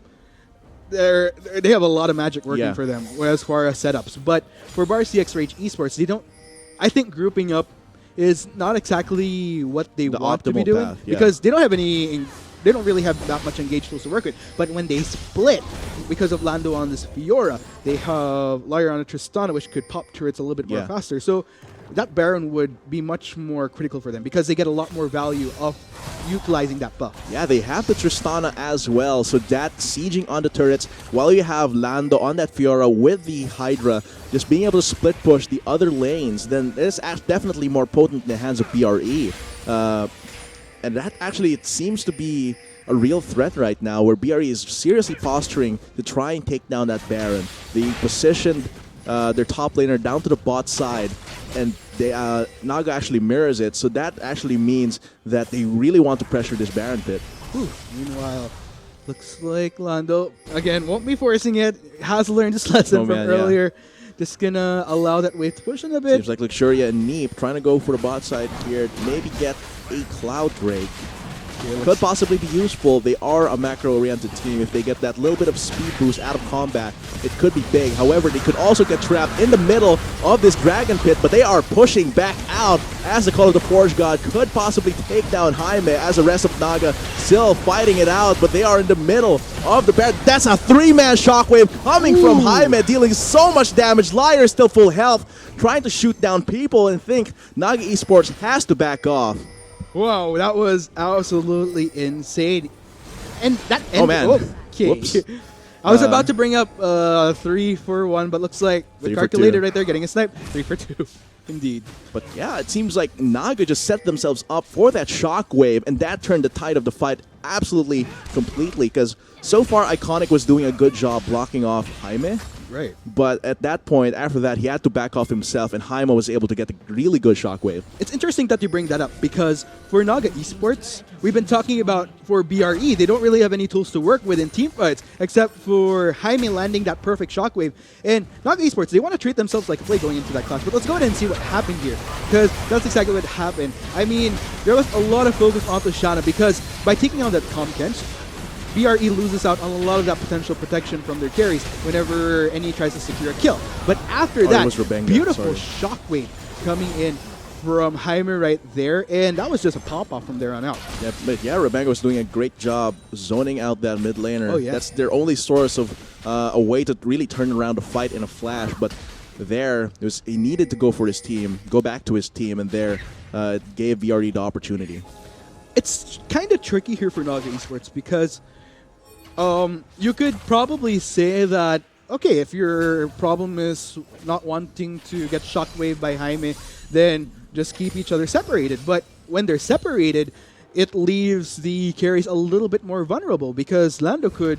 they have a lot of magic working Yeah. for them as far as setups. But for Barcy X-Rage Esports, they don't. I think grouping up is not exactly what they The want to be optimal doing path, yeah. because they don't have any. They don't really have that much engaged tools to work with. But when they split, because of Lando on this Fiora, they have Lyra on a Tristana, which could pop turrets a little bit more Yeah. faster. So that Baron would be much more critical for them because they get a lot more value of utilizing that buff. Yeah, they have the Tristana as well, so that sieging on the turrets while you have Lando on that Fiora with the Hydra, just being able to split push the other lanes, then it's definitely more potent in the hands of BRE. And that actually, it seems to be a real threat right now, where BRE is seriously posturing to try and take down that Baron. They positioned their top laner down to the bot side, and they Naga actually mirrors it, so that actually means that they really want to pressure this Baron pit. Whew. Meanwhile, looks like Lando, again, won't be forcing it, has learned his lesson Oh, from man, yeah. earlier. Just gonna allow that wave to push in a bit. Seems like Luxuria and Neep trying to go for the bot side here, maybe get a Cloud Drake. Could possibly be useful. They are a macro-oriented team. If they get that little bit of speed boost out of combat, it could be big. However, they could also get trapped in the middle of this Dragon Pit, but they are pushing back out as the Call of the Forge God could possibly take down Jaime as the rest of Naga still fighting it out, but they are in the middle of the Baron. That's a three-man shockwave coming from Jaime, dealing so much damage. Liar is still full health, trying to shoot down people, and think Naga Esports has to back off. Wow, that was absolutely insane. And that ended. Oh, man. Okay. Whoops. I was about to bring up 3 for 1, but looks like the 3 for calculator 2. right there getting a snipe. 3 for 2. Indeed. But yeah, it seems like Naga just set themselves up for that shockwave, and that turned the tide of the fight absolutely completely, because so far Iconic was doing a good job blocking off Jaime. Right. But at that point, after that, he had to back off himself, and Jaime was able to get a really good shockwave. It's interesting that you bring that up because for Naga Esports, we've been talking about for BRE, they don't really have any tools to work with in team fights except for Jaime landing that perfect shockwave. And Naga Esports, they want to treat themselves like a play going into that clash. But let's go ahead and see what happened here because that's exactly what happened. I mean, there was a lot of focus onto Shanna because by taking on that Tom Kench, BRE loses out on a lot of that potential protection from their carries whenever any tries to secure a kill. But after it that, was Rebenga, beautiful sorry. shockwave coming in from Jaime right there, and that was just a pop-off from there on out. Yeah, but yeah, Rebenga was doing a great job zoning out that mid laner. Oh, yeah. That's their only source of a way to really turn around the fight in a flash. But there, he needed to go for his team, go back to his team, and there it gave BRE the opportunity. It's kind of tricky here for Naga Esports because you could probably say that, okay, if your problem is not wanting to get shockwave by Jaime, then just keep each other separated. But when they're separated, it leaves the carries a little bit more vulnerable because Lando could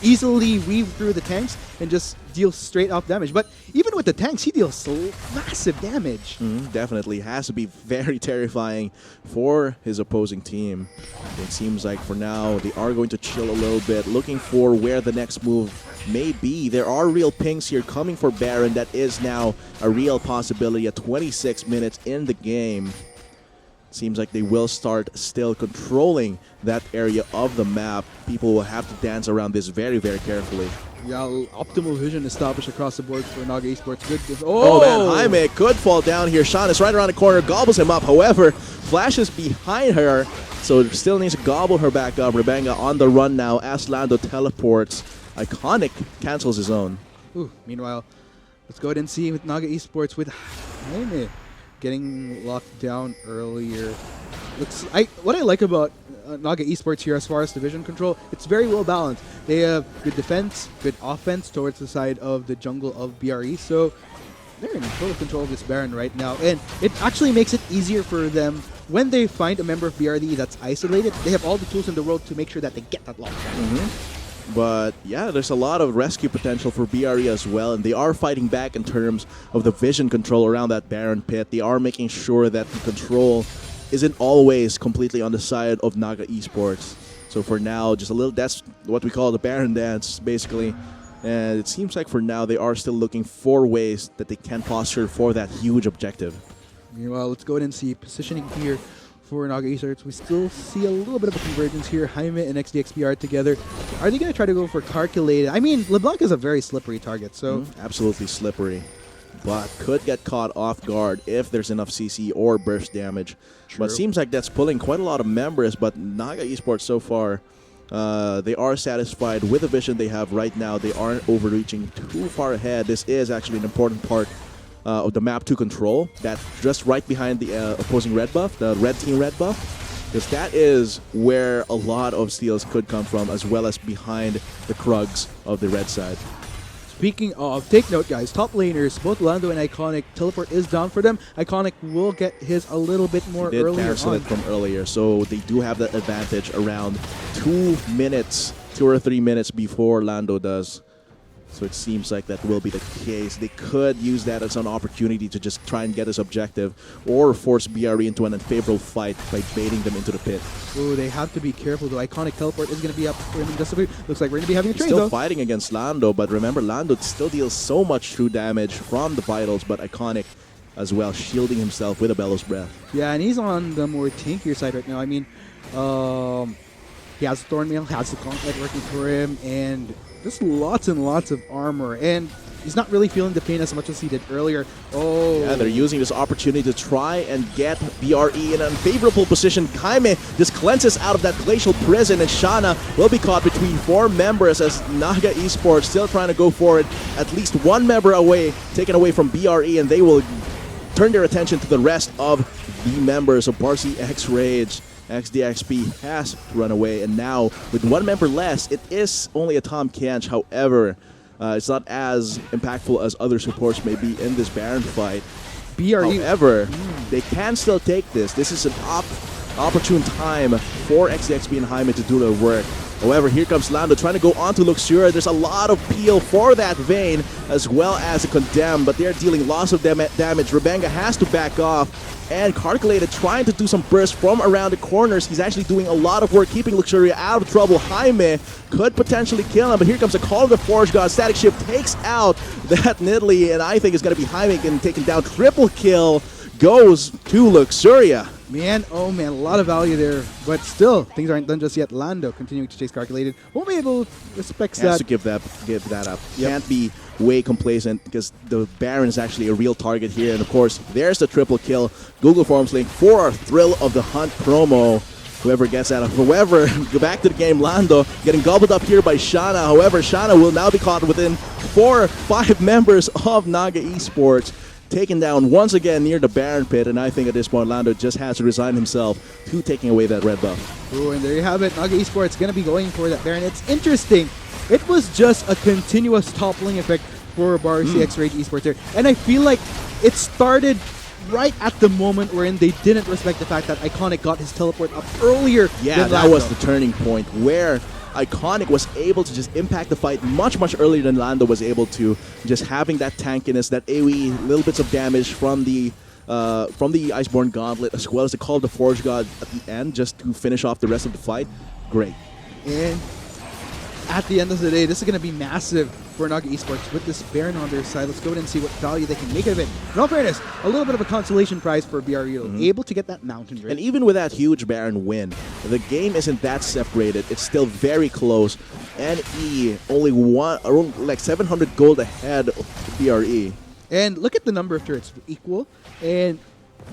easily weave through the tanks and just deal straight up damage. But even with the tanks, he deals massive damage. Definitely has to be very terrifying for his opposing team. It seems like for now they are going to chill a little bit, looking for where the next move may be. There are real pings here coming for Baron. That is now a real possibility at 26 minutes in the game. Seems like they will start still controlling that area of the map. People will have to dance around this very, very carefully. Yeah, optimal vision established across the board for Naga Esports. Good. Oh man, Jaime could fall down here. Sean is right around the corner, gobbles him up. However, flashes behind her, so still needs to gobble her back up. Rebanga on the run now as Lando teleports. Iconic cancels his own. Ooh, meanwhile, let's go ahead and see with Naga Esports with Jaime getting locked down earlier. What I like about Naga Esports here as far as division control, it's very well balanced. They have good defense, good offense towards the side of the jungle of BRE, so they're in total control of this Baron right now. And it actually makes it easier for them when they find a member of BRE that's isolated. They have all the tools in the world to make sure that they get that lockdown. But yeah, there's a lot of rescue potential for BRE as well, and they are fighting back in terms of the vision control around that Baron pit. They are making sure that the control isn't always completely on the side of Naga Esports. So for now, just a little, that's what we call the Baron dance, basically. And it seems like for now, they are still looking for ways that they can posture for that huge objective. Meanwhile, let's go ahead and see positioning here for Naga Esports. We still see a little bit of a convergence here. Jaime and XDXPR together. Are they going to try to go for calculated? I mean, LeBlanc is a very slippery target, so... Absolutely slippery. But could get caught off guard if there's enough CC or burst damage. True. But seems like that's pulling quite a lot of members, but Naga Esports so far, they are satisfied with the vision they have right now. They aren't overreaching too far ahead. This is actually an important part of the map to control. That's just right behind the opposing red buff, the red team red buff. Because that is where a lot of steals could come from, as well as behind the Krugs of the red side. Speaking of, take note guys, top laners, both Lando and Iconic, teleport is down for them. Iconic will get his a little bit more They did earlier cancel on. it from earlier, so they do have that advantage around 2 minutes, 2 or 3 minutes before Lando does. So it seems like that will be the case. They could use that as an opportunity to just try and get this objective or force BRE into an unfavorable fight by baiting them into the pit. Oh, they have to be careful though. Iconic teleport is going to be up for him in just a bit. Looks like we're going to be having a trade Still though. fighting against Lando, but remember, Lando still deals so much true damage from the vitals, but Iconic as well, shielding himself with a Bellows Breath. Yeah, and he's on the more tankier side right now. I mean, he has Thornmail, has the Gauntlet working for him, and just lots and lots of armor. And he's not really feeling the pain as much as he did earlier. Oh. Yeah, they're using this opportunity to try and get BRE in an unfavorable position. Jaime just cleanses out of that glacial prison, and Shana will be caught between 4 members as Naga Esports still trying to go for it. At least 1 member away, taken away from BRE, and they will turn their attention to the rest of the members of Barcy X Rage. XDXP has to run away, and now with 1 member less, it is only a Tom Kench. However, it's not as impactful as other supports may be in this Baron fight. BRE. However, they can still take this. This is an opportune time for XDXP and Jaime to do their work. However, here comes Lando trying to go on to Luxura. There's a lot of peel for that Vayne, as well as a Condemn, but they're dealing lots of damage. Rebanga has to back off, and Calculated trying to do some burst from around the corners. He's actually doing a lot of work, keeping Luxuria out of trouble. Jaime could potentially kill him, but here comes a Call of the Forge God. Static Shift takes out that Nidalee, and I think it's going to be Jaime getting taken down. Triple kill goes to Luxuria. Man, oh man, a lot of value there. But still, things aren't done just yet. Lando continuing to chase Calculated. Won't be able to respect Has that. to give that up. Yep. Can't be way complacent because the Baron is actually a real target here. And of course, there's the triple kill. Google Forms link for Thrill of the Hunt promo. Whoever gets that, however, go back to the game. Lando getting gobbled up here by Shana. However, Shana will now be caught within 4 or 5 members of Naga Esports. Taken down once again near the Baron pit, and I think at this point Lando just has to resign himself to taking away that red buff. Oh, and there you have it. Naga Esports going to be going for that Baron. It's interesting. It was just a continuous toppling effect for Barcy X Rage Esports there. And I feel like it started right at the moment wherein they didn't respect the fact that Iconic got his teleport up earlier. Yeah, than that Lando. was the turning point where Iconic was able to just impact the fight much earlier than Lando was able to. Just having that tankiness, that AoE, little bits of damage from the Iceborne Gauntlet, as well as the Call of the Forge God at the end, just to finish off the rest of the fight. Great. And at the end of the day, this is going to be massive for Naga Esports with this Baron on their side. Let's go ahead and see what value they can make of it. In all fairness, a little bit of a consolation prize for BRE, able to get that mountain right. And even with that huge Baron win, the game isn't that separated. It's still very close. NE only around like 700 gold ahead of BRE. And look at the number of turrets, equal. And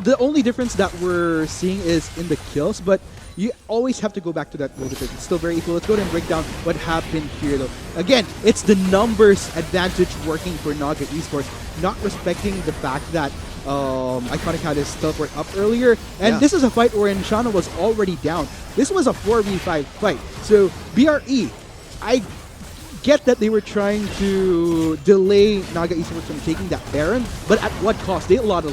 the only difference that we're seeing is in the kills, but you always have to go back to that gold difference. It's still very equal. Let's go ahead and break down what happened here, though. Again, it's the numbers advantage working for Naga Esports, not respecting the fact that Iconic had his teleport up earlier. And this is a fight wherein Shana was already down. This was a 4v5 fight. So, BRE, I get that they were trying to delay Naga Esports from taking that Baron, but at what cost? They lost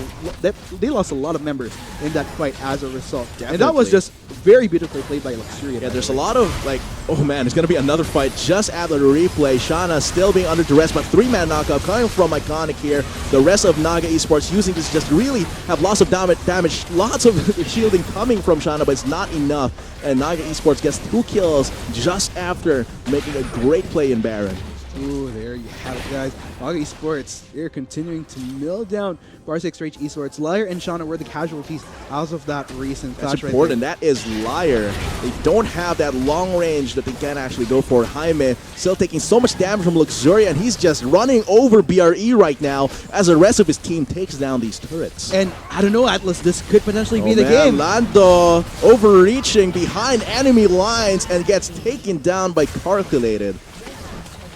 a lot of members in that fight as a result. Definitely. And that was just very beautifully played by Luxuria. Yeah, there's a lot of, like, oh man, it's going to be another fight just after the replay. Shana still being under duress, but 3-man knockup coming from Iconic here. The rest of Naga Esports using this just really have lots of damage, lots of shielding coming from Shana, but it's not enough. And Naga Esports gets 2 kills just after making a great play in Baron. Ooh, there you have it, guys. Naga Esports, they're continuing to mill down BRE Rage Esports. Liar and Shauna were the casualties as of that recent That's clash important. right That is Liar. They don't have that long range that they can actually go for. Jaime still taking so much damage from Luxuria, and he's just running over BRE right now as the rest of his team takes down these turrets. And I don't know, Atlas, this could potentially be the man, game. Lando overreaching behind enemy lines and gets taken down by Calculated.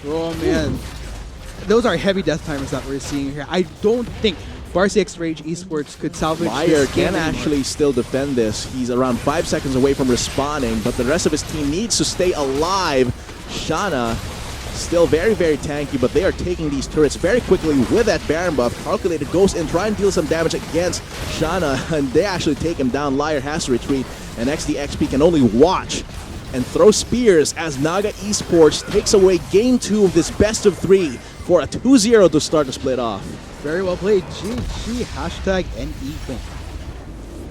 Oh man, those are heavy death timers that we're seeing here. I don't think BRE Rage Esports could salvage Liar this game can anymore. actually still defend this. He's around 5 seconds away from respawning, but the rest of his team needs to stay alive. Shana still very, very tanky, but they are taking these turrets very quickly with that Baron buff. Calculated goes in, try and deal some damage against Shana, and they actually take him down. Liar has to retreat, and XP can only watch and throw spears as Naga Esports takes away game 2 of this best of 3 for a 2-0 to start the split off. Very well played. GG, hashtag NE win.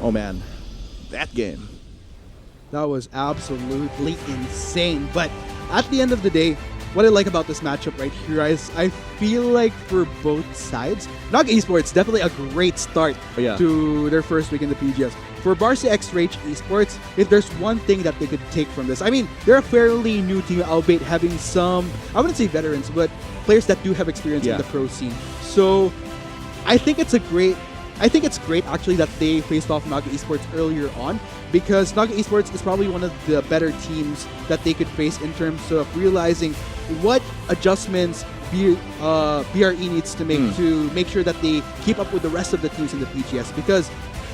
Oh man, that game. That was absolutely insane. But at the end of the day, what I like about this matchup right here is I feel like for both sides, Naga Esports definitely a great start to their first week in the PGS. For BRE Rage Esports, if there's one thing that they could take from this, I mean, they're a fairly new team, albeit having some, I wouldn't say veterans, but players that do have experience in the pro scene. So I think it's great actually that they faced off Naga Esports earlier on, because Naga Esports is probably one of the better teams that they could face in terms of realizing what adjustments BRE needs to make to make sure that they keep up with the rest of the teams in the PGS. Because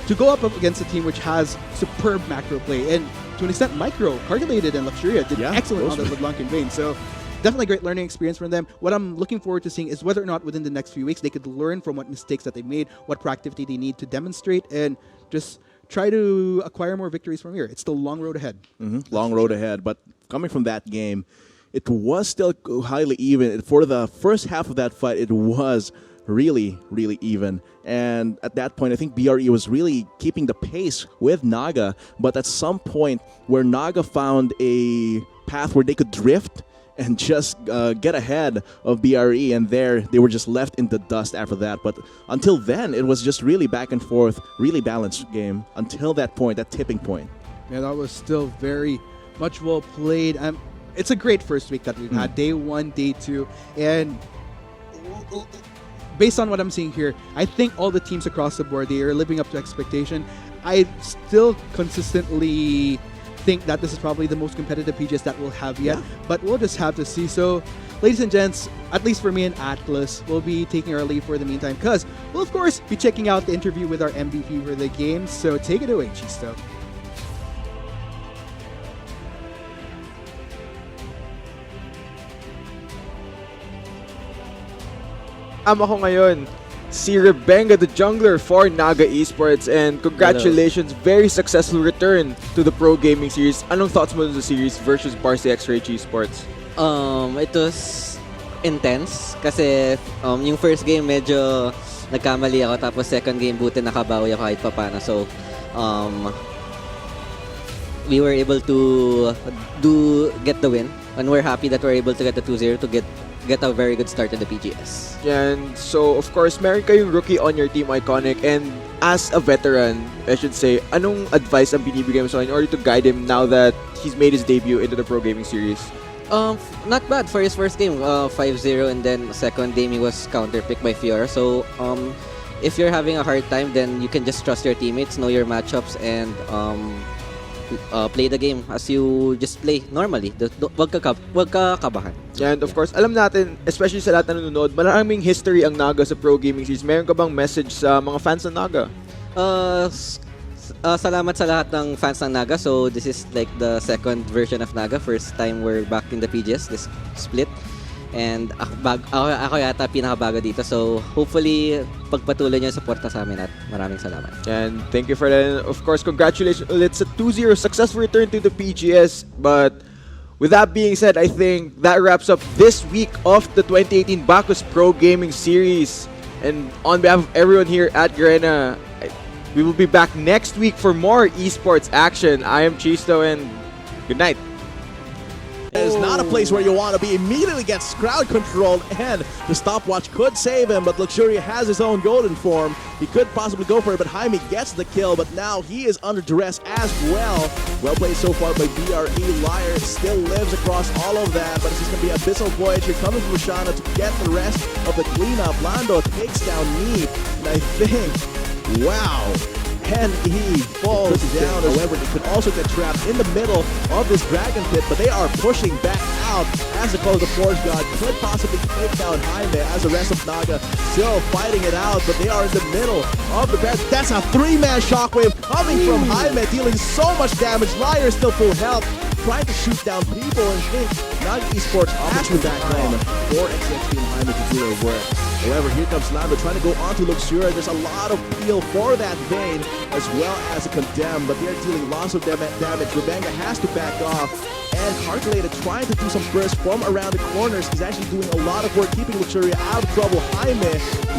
to go up against a team which has superb macro play, and to an extent micro, Calculated and Luxuria did excellent on the LeBlanc in vain. So definitely great learning experience from them. What I'm looking forward to seeing is whether or not within the next few weeks they could learn from what mistakes that they made, what proactivity they need to demonstrate, and just try to acquire more victories from here. It's still a long road ahead. Long road ahead, but coming from that game, it was still highly even. For the first half of that fight, it was really, really even. And at that point, I think BRE was really keeping the pace with Naga, but at some point where Naga found a path where they could drift and just get ahead of BRE, and there they were just left in the dust after that. But until then, it was just really back and forth, really balanced game until that point, that tipping point. Yeah, that was still very much well played. It's a great first week that we've had, day 1, day 2, and based on what I'm seeing here, I think all the teams across the board, they are living up to expectation. I still consistently think that this is probably the most competitive PGS that we'll have yet, but we'll just have to see. So, ladies and gents, at least for me and Atlas, we'll be taking our leave for the meantime, because we'll of course be checking out the interview with our MVP for the game. So take it away, Chisto. Ako ngayon, si Rebenga the Jungler for Naga Esports, and congratulations, very successful return to the Pro Gaming Series. Anong thoughts mo sa series versus BRE Rage Esports? It was intense kasi yung first game medyo nagkamali ako, tapos second game buti nakabawi ako kahit papano. So we were able to get the win, and we're happy that we're able to get the 2-0 to get get a very good start in the PGS. And so, of course, meron kayong rookie on your team, Iconic, and as a veteran, I should say, anong advice ang binibigay mo sa kanya in order to guide him now that he's made his debut into the Pro Gaming Series? Not bad for his first game, 5-0, and then second game he was counterpicked by Fiora. So, if you're having a hard time, then you can just trust your teammates, know your matchups, and play the game as you just play normally. Wag ka kabahan. And of course, alam natin, especially sa lahat na nanonood, maraming history ang Naga sa Pro Gaming Series. Meron ka bang message sa mga fans ng Naga? Salamat sa lahat ng fans ng Naga. So this is like the second version of Naga. First time we're back in the PGS, this split. And ako yata pinakabago dito. So hopefully, pagpatuloy niyo yung suporta sa amin at maraming salamat. And thank you for that. Of course, congratulations. It's a 2-0 successful return to the PGS. But with that being said, I think that wraps up this week of the 2018 Bacchus Pro Gaming Series. And on behalf of everyone here at Garena, we will be back next week for more esports action. I am Chisto, and good night. It is not a place where you want to be. Immediately gets crowd controlled, and the stopwatch could save him, but Luxuria has his own golden form. He could possibly go for it, but Jaime gets the kill, but now he is under duress as well. Well played so far by BRE. Liar still lives across all of that, but it's just going to be Abyssal Voyage here coming from Luciana to get the rest of the cleanup. Lando takes down Neat, and I think, wow. And he falls down. However, they could also get trapped in the middle of this dragon pit, but they are pushing back out as the close of Forge God could possibly take down Jaime as the rest of Naga still fighting it out, but they are in the middle of the bed. That's a 3-man shockwave coming from Jaime, dealing so much damage. Liar still full health, trying to shoot down people, and think Naga Esports has to back home for XXP and Jaime to do their work. However, here comes Lando trying to go onto Luxuria. There's a lot of peel for that Vayne as well as a Condemn, but they're dealing lots of damage. Rubanga has to back off, and Calculated trying to do some burst from around the corners. He's actually doing a lot of work keeping Luxuria out of trouble. Jaime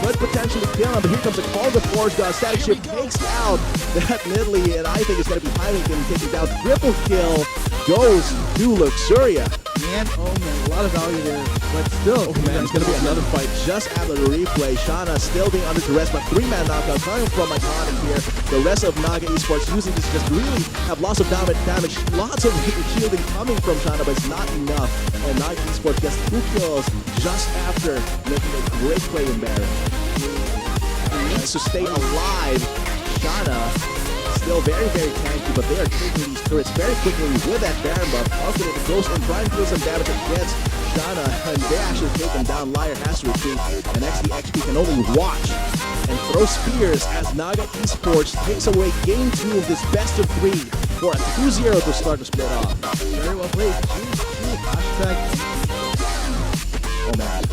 could potentially kill him, but here comes a call to Forge God. Static Shift takes out that Nidley, and I think it's going to be Jaime getting taken down. Triple kill goes to Luxuria. Man, oh man, a lot of value there, but still. Oh man, it's going to be another fight just after the replay. Shana still being under duress, but 3-man knockout coming from Iconic here. The rest of Naga Esports using this just really have lots of damage. Lots of shielding coming from Shana, but it's not enough. And Naga Esports gets 2 kills just after making a great play in Baron. He needs to stay alive. Shana still very, very tanky, but they are taking these turrets very quickly with that Baron buff. Calculated goes and trying to do some damage against Shana, and they actually take him down. Liar has to retreat, and XP can only watch and throw spears as Naga Esports takes away game 2 of this best of 3 for a 2-0 to start the split off. Very well played. Hashtag. Oh man.